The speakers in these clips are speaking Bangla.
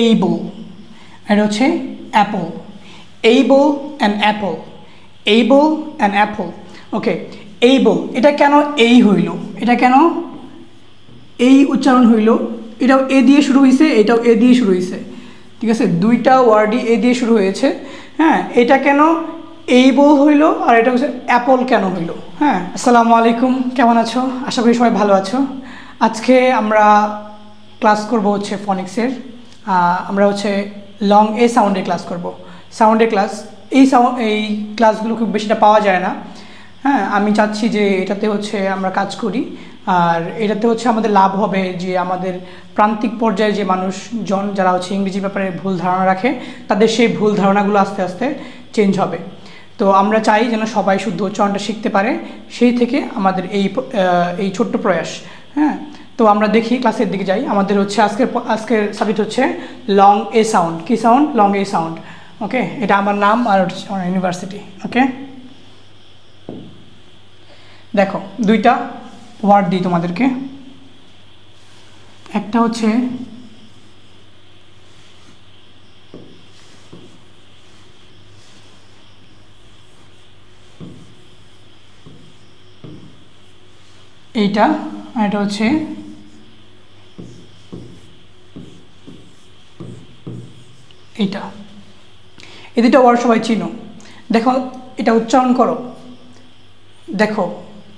এইবল, এটা হচ্ছে Apple, able and Apple, able and Apple. Okay, able এটা কেন এই হইল, এটা কেন এই উচ্চারণ হইল? এটাও এ দিয়ে শুরু হয়েছে, এটাও এ দিয়ে শুরু হয়েছে, ঠিক আছে, দুইটা ওয়ার্ডই এ দিয়ে শুরু হয়েছে। হ্যাঁ, এটা কেন এইবল হইল আর এটা হচ্ছে অ্যাপল কেন হইল? হ্যাঁ, আসসালামু আলাইকুম, কেমন আছো? আশা করি সবাই ভালো আছো। আজকে আমরা ক্লাস করব হচ্ছে ফনিক্সের, আমরা হচ্ছে লং এ সাউন্ডের ক্লাস করব, সাউন্ডের ক্লাস। এই ক্লাসগুলো খুব বেশিটা পাওয়া যায় না। হ্যাঁ, আমি চাচ্ছি যে এটাতে হচ্ছে আমরা কাজ করি, আর এটাতে হচ্ছে আমাদের লাভ হবে যে আমাদের প্রান্তিক পর্যায়ে যে মানুষজন যারা হচ্ছে ইংরেজি ব্যাপারে ভুল ধারণা রাখে, তাদের সেই ভুল ধারণাগুলো আস্তে আস্তে চেঞ্জ হবে। তো আমরা চাই যেন সবাই শুদ্ধ উচ্চারণটা শিখতে পারে, সেই থেকে আমাদের এই ছোট্ট প্রয়াস। হ্যাঁ, তো আমরা দেখি ক্লাসের দিকে যাই। আমাদের হচ্ছে আজকের সাবজেক্ট হচ্ছে লং এ সাউন্ড। কি sound? Long A sound. Okay, এটা আমার নাম আর আমার ইউনিভার্সিটি। ওকে, দেখো দুইটা ওয়ার্ড দিই তোমাদেরকে। একটা হচ্ছে এইটা, আর এটা হচ্ছে এইটা। এই দুটো ওয়ার্ড সবাই চিনো। দেখো এটা উচ্চারণ করো, দেখো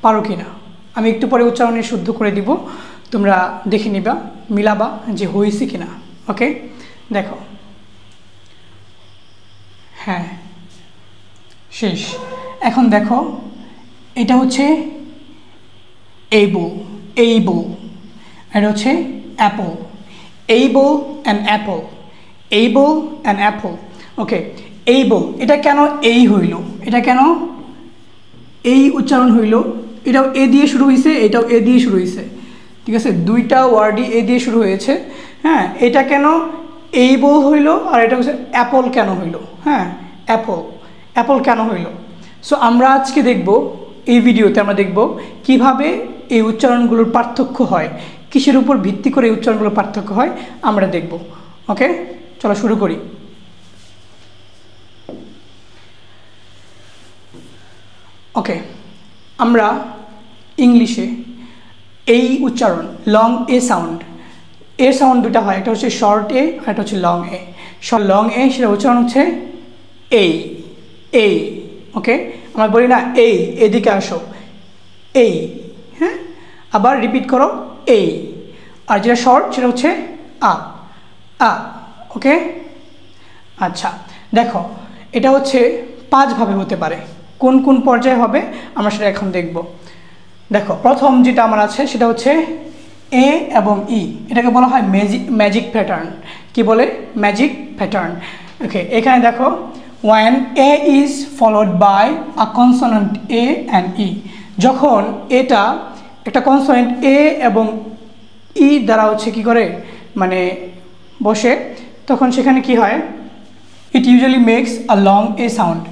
পারো কি না। আমি একটু পরে উচ্চারণে শুদ্ধ করে দিব, তোমরা দেখে নিবা, মিলাবা যে হয়েছে কি না। ওকে, দেখো, হ্যাঁ শেষ। এখন দেখো এটা হচ্ছে এইবল, এইবল, এটা হচ্ছে Apple, able and Apple, able and Apple. Okay, able এটা কেন এই হইল, এটা কেন এই উচ্চারণ হইল? এটাও এ দিয়ে শুরু হয়েছে, এটাও এ দিয়ে শুরু হয়েছে, ঠিক আছে, দুইটা ওয়ার্ডই এ দিয়ে শুরু হয়েছে। হ্যাঁ, এটা কেন এইবল হইল আর এটা হচ্ছে অ্যাপল কেন হইল? হ্যাঁ, অ্যাপল, অ্যাপল কেন হইল? সো আমরা আজকে দেখব, এই ভিডিওতে আমরা দেখব কিভাবে এই উচ্চারণগুলোর পার্থক্য হয়, কিসের উপর ভিত্তি করে এই উচ্চারণগুলোর পার্থক্য হয় আমরা দেখব। ওকে, চলো শুরু করি। ওকে, আমরা ইংলিশে এই উচ্চারণ লং এ সাউন্ড, এর সাউন্ড দুটা হয়, একটা হচ্ছে শর্ট এ আর একটা হচ্ছে লং এ। লং এ সেটা উচ্চারণ হচ্ছে এই, এই। ওকে, আমরা বলি না এই, এদিকে আসো, এই। হ্যাঁ, আবার রিপিট করো এই। আর যেটা শর্ট সেটা হচ্ছে আ, আ। ওকে, আচ্ছা দেখো এটা হচ্ছে 5 ভাবে হতে পারে। কোন কোন পর্যায়ে হবে আমরা সেটা এখন দেখব। দেখো প্রথম যেটা আমার আছে সেটা হচ্ছে এ এবং ই, এটাকে বলা হয় ম্যাজিক প্যাটার্ন। কি বলে? Magic pattern. ওকে, এখানে দেখো when a is followed by a consonant a and e, যখন এটা একটা কনসোনেন্ট এ এবং ই দ্বারা হচ্ছে কি করে মানে বসে, তখন সেখানে কি হয়? It usually makes a long A sound.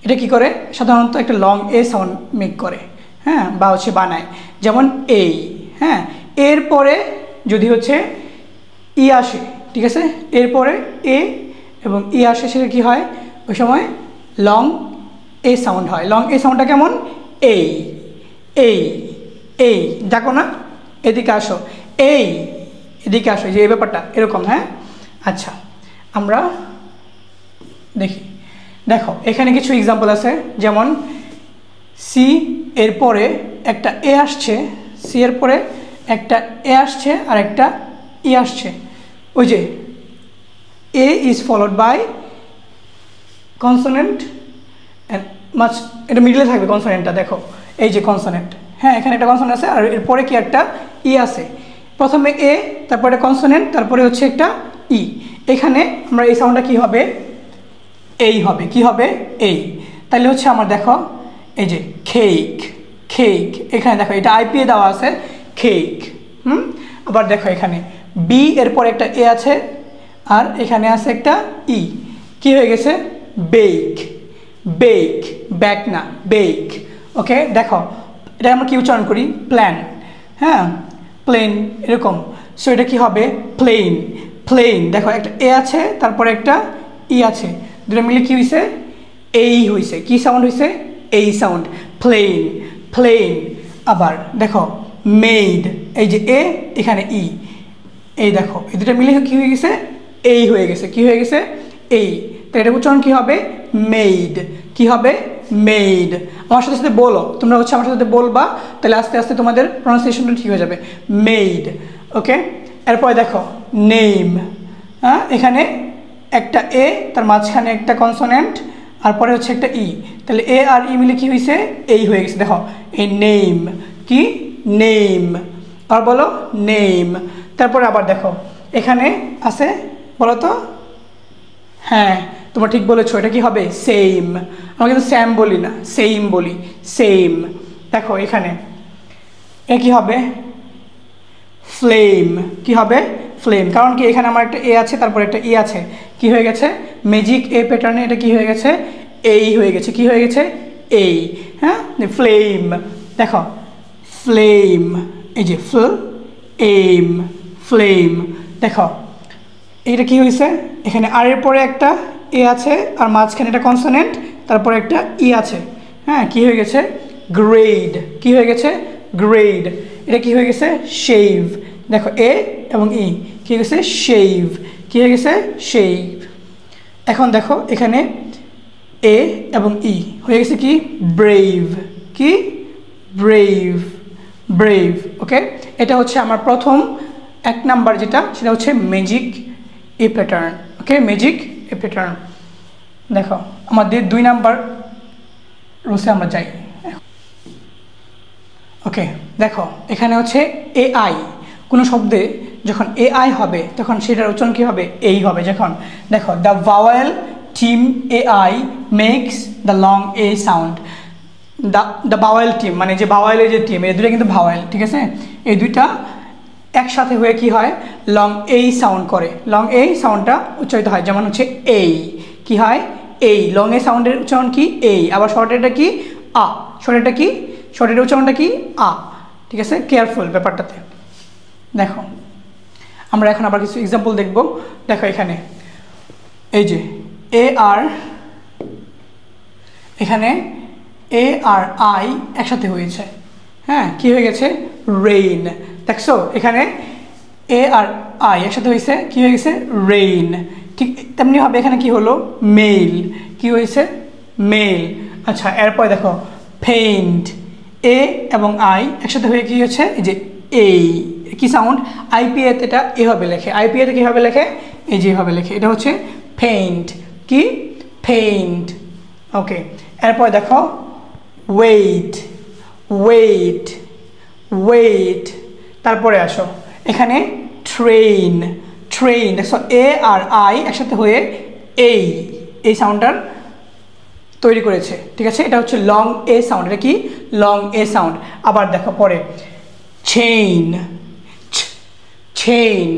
এটা কি করে? সাধারণত একটা লং এ সাউন্ড মেক করে, হ্যাঁ, বা হচ্ছে বানায়, যেমন এই। হ্যাঁ, এরপরে যদি হচ্ছে ই আসে, ঠিক আছে, এরপরে এ এবং ই আসে, সেটা কি হয়? ওই সময় লং এ সাউন্ড হয়। লং এ সাউন্ডটা কেমন? এই, এই, এই। দেখো না, এদিকে আসো, এই, এদিকে আসো, যে এই ব্যাপারটা এরকম। হ্যাঁ, আচ্ছা আমরা দেখি। দেখো এখানে কিছু এক্সাম্পল আছে, যেমন সি এরপরে একটা এ আসছে, সি এর পরে একটা এ আসছে আর একটা ই আসছে। ওই যে এ ইজ ফলোড বাই কনসোনেন্ট, এটা মিডলে থাকবে কনসোনেন্টটা। দেখো এই যে কনসোনেন্ট, হ্যাঁ, এখানে একটা কনসোনেন্ট আছে আর এরপরে কি একটা ই আছে। প্রথমে এ, তারপরে কনসোনেন্ট, তারপরে হচ্ছে একটা ই। এখানে আমরা এই সাউন্ডটা কি হবে? এই হবে। কি হবে? এই। তাহলে হচ্ছে আমার দেখো এই যে কেক, কেক, এখানে দেখো এটা আইপিএ দেওয়া আছে কেক। আবার দেখো এখানে বি এরপর একটা এ আছে আর এখানে আছে একটা ই, কি হয়ে গেছে? বেক, বেক, ব্যাক না, বেক। ওকে, দেখো এটা আমরা কি উচ্চারণ করি? প্ল্যান। হ্যাঁ, প্লেন, এরকম। সো এটা কি হবে? প্লেন, প্লেন, দেখো একটা এ আছে তারপরে একটা ই আছে, দুটো মিলে কি হয়েছে এই হয়েছে, কি সাউন্ড হয়েছে এই সাউন্ড, প্লেন প্লেন। আবার দেখো মেড, এই যে এ এখানে ই, এই দেখো এই দুটো মিলে কি হয়ে গেছে এই হয়ে গেছে, কি হয়ে গেছে এই, তো এটা উচ্চারণ কি হবে মেড, কি হবে মেড। আমার সাথে সাথে বলো, তোমরা হচ্ছে আমার সাথে বলবা, তাহলে আস্তে আস্তে তোমাদের প্রনাউন্সিয়েশনটা ঠিক হয়ে যাবে, মেড। ওকে, এরপরে দেখো নেম, হ্যাঁ এখানে একটা এ, তার মাঝখানে একটা কনসোনেন্ট, আর পরে হচ্ছে একটা ই, তাহলে এ আর ই মিলে কি হয়েছে এই হয়ে গেছে, দেখো এই নেম, কি নেম, আর বলো নেম। তারপরে আবার দেখো এখানে আছে, বলো তো, হ্যাঁ তোমরা ঠিক বলেছো, এটা কি হবে সেম, আমরা কিন্তু স্যাম বলি না, সেম বলি, সেম। দেখো এখানে এ কি হবে ফ্লেম, কি হবে ফ্লেম, কারণ কি এখানে আমার একটা এ আছে তারপর একটা ই আছে, কি হয়ে গেছে ম্যাজিক এ প্যাটার্নে এটা কি হয়ে গেছে এই হয়ে গেছে, কি হয়ে গেছে এই, হ্যাঁ ফ্লেম। দেখো ফ্লেম, এই যে এম ফ্লেম, দেখো এইটা কি হয়েছে, এখানে আর এর পরে একটা এ আছে আর মাঝখানে একটা কনসোনেন্ট, তারপরে একটা ই আছে, হ্যাঁ কি হয়ে গেছে গ্রেড, কি হয়ে গেছে গ্রেড। এটা কি হয়ে গেছে শেভ, দেখো এ এবং ই কি হয়ে গেছে শেভ, কি হয়ে গেছে শেভ। এখন দেখো এখানে এ এবং ই হয়ে গেছে কি ব্রেভ, কি ব্রেভ, ব্রেভ। ওকে, এটা হচ্ছে আমার প্রথম এক নাম্বার যেটা, সেটা হচ্ছে ম্যাজিক এ প্যাটার্ন। ওকে, ম্যাজিক এ প্যাটার্ন। দেখো আমাদের 2 নাম্বার রোসে আমরা যাই। ওকে, দেখো এখানে হচ্ছে এআই, কোনো শব্দে যখন এআই হবে তখন সেটার উচ্চারণ কী হবে এই হবে, যখন দেখো the vowel team AI makes the long A sound, the vowel team মানে যে ভাওয়েলের যে টিম, এই দুটো কিন্তু ভাওয়েল, ঠিক আছে, এই দুইটা একসাথে হয়ে কি হয় লং এই সাউন্ড করে, লং এই সাউন্ডটা উচ্চারিত হয়, যেমন হচ্ছে এই, কি হয় এই, লং এই সাউন্ডের উচ্চারণ কি এই, আবার শর্টেরটা কি আ, শর্টেরটা কি, শর্টের উচ্চারণটা কি আ, ঠিক আছে, কেয়ারফুল ব্যাপারটাতে। দেখো আমরা এখন আবার কিছু এক্সাম্পল দেখব। দেখো এখানে এই যে এ আর, এখানে এ আর আই একসাথে হয়েছে, হ্যাঁ কি হয়ে গেছে রেইন, দেখছো এখানে এ আর আই একসাথে হয়েছে, কি হয়ে গেছে রেইন। ঠিক তেমনিভাবে এখানে কি হলো মেল, কি হয়েছে মেল। আচ্ছা এরপর দেখো পেইন্ট, এ এবং আই একসাথে হয়ে কি হচ্ছে এই যে এই, কি সাউন্ড আইপিএ, এটা এভাবে লেখে, আইপিএতে কীভাবে লেখে এই যেভাবে লেখে, এটা হচ্ছে পেইন্ট, কি পেইন্ট। ওকে, এরপর দেখো ওয়েট, ওয়েট, ওয়েট। তারপরে আসো এখানে ট্রেন, ট্রেন, দেখো এ আর আই একসাথে হয়ে এই সাউন্ডটার তৈরি করেছে, ঠিক আছে, এটা হচ্ছে লং এ সাউন্ড, এটা কি লং এ সাউন্ড। আবার দেখো পরে চেইন, চেইন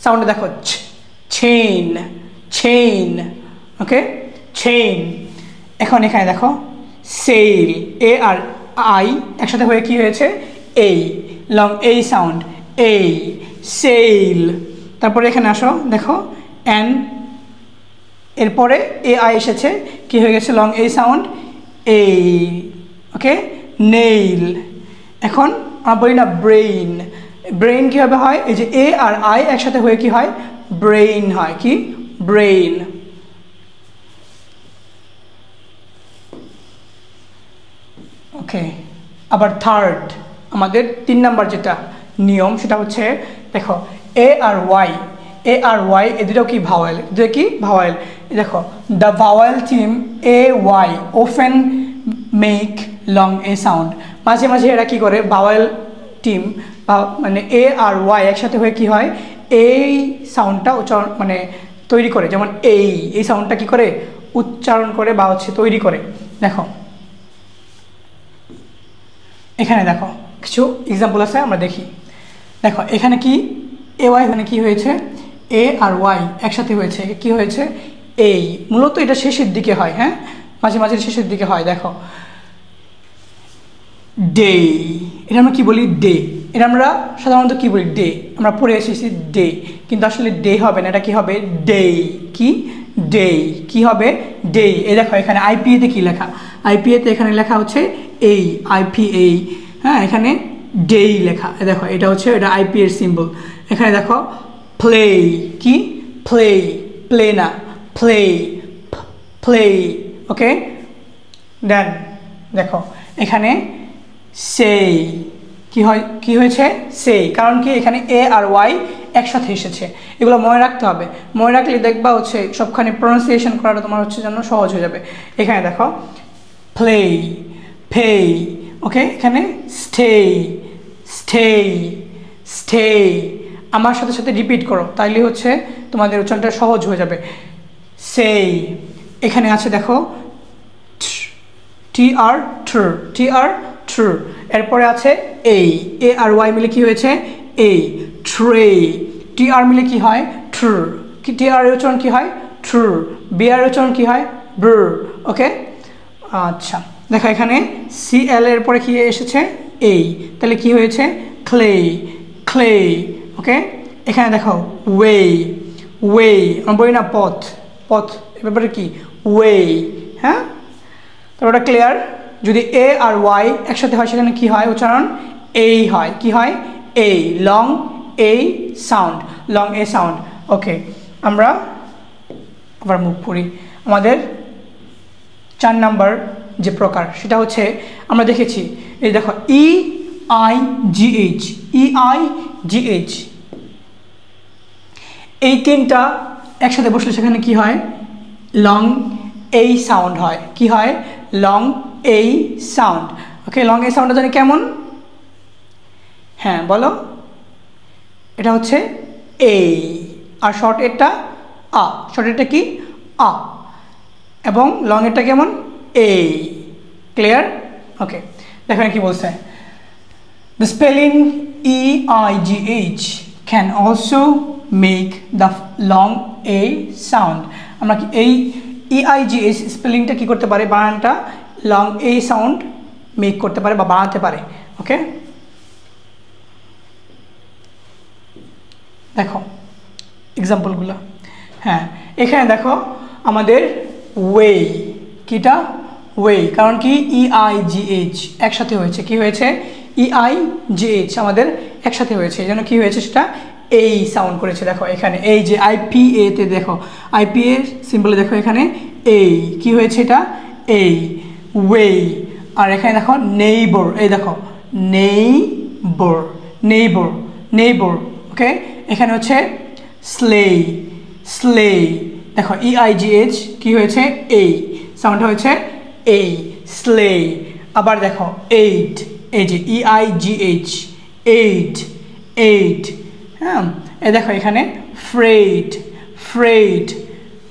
সাউন্ডে দেখো চেইন, চেইন, ওকে চেইন। এখন এখানে দেখো সেল, এ আর আই একসাথে হয়ে কি হয়েছে এই, লং এই সাউন্ড এই, সেল। তারপরে এখানে আসো দেখো অ্যান, এরপরে এ আই এসেছে, কি হয়ে গেছে লং এই সাউন্ড এই, ওকে নেইল। এখন আমরা বলি না ব্রেইন, ব্রেইন কীভাবে হয় এই যে এ আর আই একসাথে হয়ে কি হয় ব্রেইন হয়, কি ব্রেইন। ওকে, আবার থার্ড আমাদের 3 নাম্বার যেটা নিয়ম সেটা হচ্ছে দেখো এ আর Y, A R Y A দুটো কি ভাওয়েল, দুটো কি ভাওয়েল। দেখো the vowel team A Y often make long A sound, মাঝে মাঝে এরা কি করে ভাওয়েল টিম মানে এ আর ওয়াই একসাথে হয়ে কি হয় এই সাউন্ডটা উচ্চারণ মানে তৈরি করে, যেমন এই সাউন্ডটা কি করে উচ্চারণ করে বা হচ্ছে তৈরি করে। দেখো এখানে দেখো কিছু এক্সাম্পল আছে আমরা দেখি। দেখো এখানে কি এ ওয়াই, এখানে কি হয়েছে এ আর ওয়াই একসাথে হয়েছে, কি হয়েছে এই, মূলত এটা শেষের দিকে হয়, হ্যাঁ মাঝে মাঝে শেষের দিকে হয়। দেখো ডে, এটা আমরা কি বলি ডে, এটা আমরা সাধারণত কি বলি ডে, আমরা পড়ে এসেছি ডে, কিন্তু আসলে ডে হবে না, এটা কি হবে ডে, কি ডে, কি হবে ডে। এই দেখো এখানে আইপিএতে কি লেখা, আইপিএতে এখানে লেখা হচ্ছে এই আইপিএ, হ্যাঁ এখানে ডে লেখা, দেখো এটা হচ্ছে এটা আইপি এর সিম্বল। এখানে দেখো প্লে, কি প্লে, প্লে না প্লে, প্লে, ওকে। দেন দেখো এখানে সেই, কি হয়, কি হয়েছে সেই, কারণ কি এখানে এ আর ওয়াই একসাথে এসেছে, এগুলো মনে রাখতে হবে, মনে রাখলে দেখবা হচ্ছে সবখানে প্রনাউন্সিয়েশন করাটা তোমার হচ্ছে যেন সহজ হয়ে যাবে। এখানে দেখো প্লে, পে, ওকে, এখানে স্টে, স্টে, স্টে, আমার সাথে সাথে রিপিট করো, তাইলে হচ্ছে তোমাদের উচ্চারণটা সহজ হয়ে যাবে। সেই, এখানে আছে দেখো টি আর ট্র, টি আর ট্র, এরপরে আছে এই, এ আর ওয়াই মিলে কি হয়েছে এই, ট্রে, টি আর মিলে কি হয় ট্র, কি টি আর উচ্চারণ কি হয় ট্র, বি আর উচ্চারণ কি হয় ব্র, ওকে। আচ্ছা দেখো এখানে সি এল এর পরে কি এসেছে এই, তাহলে কি হয়েছে ক্লে, ক্লে, ওকে। এখানে দেখো ওয়ে, ওয়ে, আমরা বলি না পথ, পথ, এ ব্যাপারে কি ওয়ে, হ্যাঁ। তারপর ওটা ক্লিয়ার, যদি এ আর ওয়াই একসাথে হয় সেখানে কি হয় উচ্চারণ এই হয়, কি হয় এই, long A sound, long A sound, okay. আমরা আবার মুভ করি, আমাদের 4 নাম্বার যে প্রকার সেটা হচ্ছে আমরা দেখেছি, এই দেখো E I G H, E I G H, এই তিনটা একসাথে বসলে সেখানে কি হয় লং এই সাউন্ড হয়, কি হয় লং এই সাউন্ড, ওকে। লং এই সাউন্ডটা জানি কেমন, হ্যাঁ বলো, এটা হচ্ছে এই, আর শর্ট এরটা আ, শর্ট এরটা কি আ, এবং লং এরটা কেমন এই, ক্লিয়ার, ওকে। দেখো কি বলছে, the spelling E I G H can also make the long A sound, আমরা কি এই EIGH স্পেলিংটা কী করতে পারে, বানানটা লং এ সাউন্ড মেক করতে পারে বা বানাতে পারে, ওকে। দেখো এক্সাম্পলগুলো, হ্যাঁ এখানে দেখো আমাদের ওয়ে, কিটা ওয়ে, কারণ কি EIGH একসাথে হয়েছে, কি হয়েছে EIGH আমাদের একসাথে হয়েছে, এই জন্য কী হয়েছে সেটা এই সাউন্ড করেছে। দেখো এখানে এই যে আইপিএ তে দেখো, আইপিএ সিম্বলে দেখো এখানে এই, কি হয়েছে এটা এই, ওয়ে। আর এখানে দেখো নেইবর, এই দেখো নেইবর, নেইবর, নেইবর, ওকে। এখানে হচ্ছে স্লে, স্লে, দেখো EIGH কি হয়েছে এই, সাউন্ডটা হয়েছে এই, স্লে। আবার দেখো এইট, এই যে EIGH এইট, এইট, হ্যাঁ। এই দেখো এখানে ফ্রেড, ফ্রেড,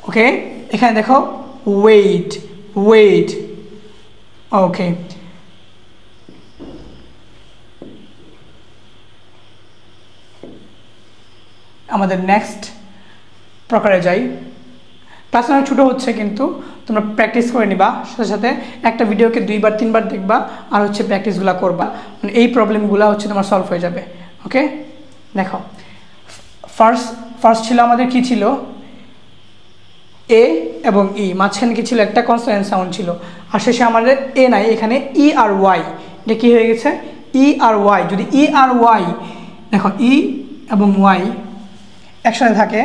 ওকে। এখানে দেখো ওয়েট, ওয়েট, ওকে। আমাদের নেক্সট প্রকারে যাই, ক্লাস অনেক ছোটো হচ্ছে কিন্তু তোমরা প্র্যাকটিস করে নিবা, সাথে সাথে একটা ভিডিওকে 2বার 3বার দেখবা, আর হচ্ছে প্র্যাকটিসগুলো করবা, মানে এই প্রবলেমগুলো হচ্ছে তোমার সলভ হয়ে যাবে, ওকে। দেখো ফার্স্ট ছিল আমাদের কি ছিল এ এবং ই, মাঝখানে কি ছিল একটা কনসোনেন্ট সাউন্ড ছিল, আর শেষে আমাদের এ নাই, এখানে ই আর ওয়াই, এটা কী হয়ে গেছে ই আর ওয়াই। যদি ই আর ওয়াই দেখো ই এবং ওয়াই একসাথে থাকে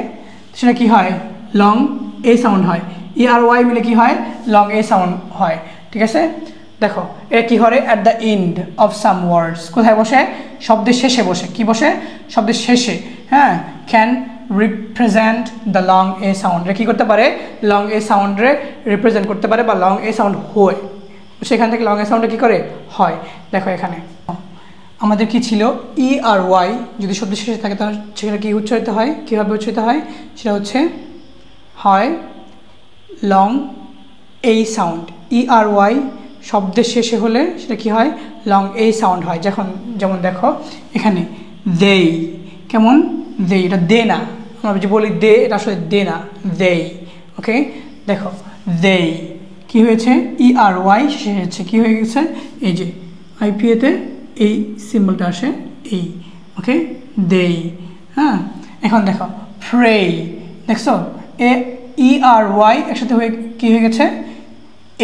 সেটা কি হয় লং এ সাউন্ড হয়, ই আর ওয়াই মিলে কি হয় লং এ সাউন্ড হয়, ঠিক আছে। দেখো এটা কী করে at the end of some words, কোথায় বসে শব্দের শেষে বসে, কি বসে শব্দের শেষে, হ্যাঁ। Can represent the long A sound, এটা কী করতে পারে লং এ সাউন্ডে রিপ্রেজেন্ট করতে পারে বা লং এ সাউন্ড হয়, সেখান থেকে লং এ সাউন্ডে কী করে হয়। দেখো এখানে আমাদের কি ছিল ই আর ওয়াই যদি শব্দের শেষে থাকে তাহলে সেখানে কী উচ্চারিত হয়, কীভাবে উচ্চারিত হয় সেটা হচ্ছে হয় লং এই সাউন্ড, ই আর ওয়াই শব্দের শেষে হলে সেটা কি হয় লং এই সাউন্ড হয়। যেমন দেখো এখানে দেই, কেমন দেই, এটা দে না, আমরা যে বলি দে, এটা আসলে দে না, দেই, ওকে। দেখো দেই কি হয়েছে ই আর ওয়াই শেষে হচ্ছে, কী হয়ে গেছে এই যে আইপিএতে এই সিম্বলটা আসে এই, ওকে, দেই। হ্যাঁ, এখন দেখো প্রে, দেখছো ERY একসাথে হয়ে কি হয়ে গেছে,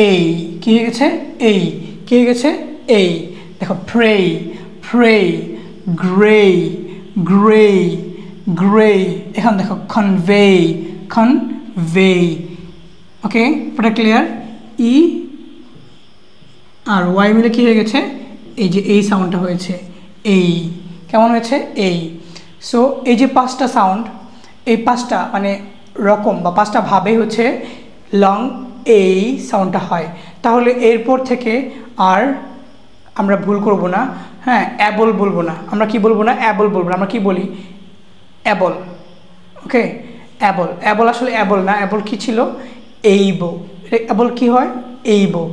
এই, কি হয়ে গেছে, এই, কি হয়ে গেছে, এই। দেখো pray, pray, grey, grey, grey. এখন দেখো কনভে, কনভে। ওকে, পুরো ক্লিয়ার? ERY মিলে কি হয়ে গেছে, এই যে এই সাউন্ডটা হয়েছে, এই, কেমন হয়েছে, এই। সো এই যে 5টা সাউন্ড, এই 5টা মানে রকম বা 5টা ভাবে হচ্ছে লং এই সাউন্ডটা হয়। তাহলে এরপর থেকে আর আমরা ভুল করব না। হ্যাঁ, অ্যাবল বলবো না, আমরা কি বলবো না, অ্যাবল বলবো না, আমরা কি বলি, অ্যাবল। ওকে, অ্যাবল, অ্যাবল আসলে অ্যাবল না, অ্যাবল কি ছিল, এইবো। অ্যাবল কি হয়, এইবো।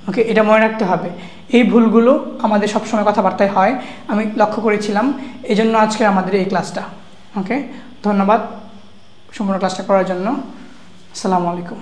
ওকে, এটা মনে রাখতে হবে। এই ভুলগুলো আমাদের সবসময় কথাবার্তায় হয়, আমি লক্ষ্য করেছিলাম, এই জন্য আজকে আমাদের এই ক্লাসটা। ওকে, ধন্যবাদ সম্পূর্ণ ক্লাসটা করার জন্য। আসসালামু আলাইকুম।